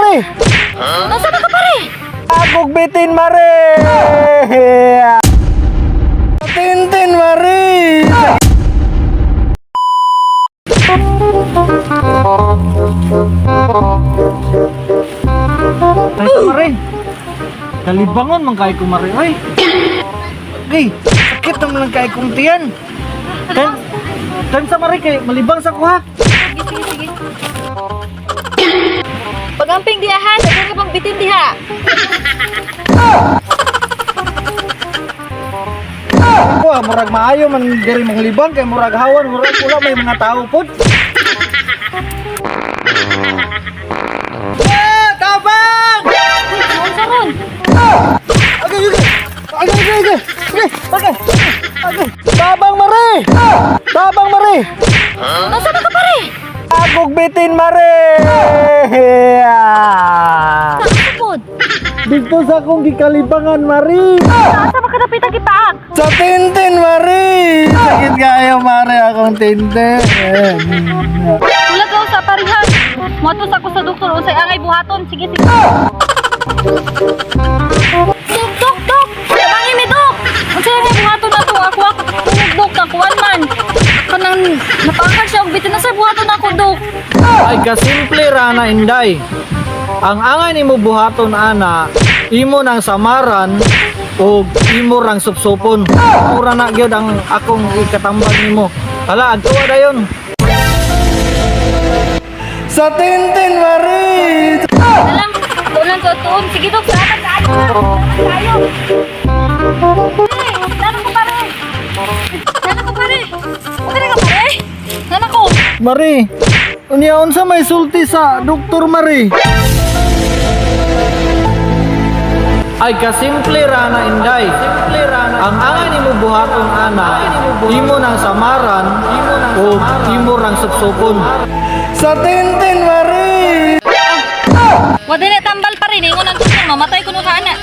mare. Nasa na ka pare? Agog bitin mare. Tintin mare. Ay, mare. Kalibangon man kay ko mare. Ay. Okay, sakit naman lang kay kong tiyan. Kan sa mare kay malibang sa kuha. Sige. Pagamping diha ha, sa ka pang bitin diha. Ako, murag maayo man diri mong libang kay murag hawan, murag wala may mga tao pod. Tabang! Ano sa ron? Okay. Tabang mare! Tabang mare! Nasa na ka pare? Agog bitin mare! Nasa pod. Dito sa akong gikalibangan mare! Nasa ba ka napitang kipaak? Sa tintin mare! Sakit kayo mare akong tintin. Wala ka sa parihan. Motos ako sa doktor unsay angay buhaton. Sige. Dok. Sabangi mi dok. Unsay angay buhaton na to? Ako dok na kuan man. Kanang napakan siya og bitin na sa buhaton ako dok. Ay kasimple rana inday. Ang angay nimo buhaton ana, imo nang samaran o imo rang supsupon. Mura na gyud ang akong ikatambag nimo. Hala, agtuwa dayon. Sa tintin mari. Ulan ko tuon. Sige dok, salamat kayo. Nana ko pare. Nana ko. Mari. Unya unsa may sulti sa doktor mari? Ay kasimple rana inday. Ang angay nimo buhaton ana, imo nang samaran o imo rang supsupon. Sa tintin mari. Wala na tambal pa rin. Ingon ang tutong. Mamatay ko nung kaana.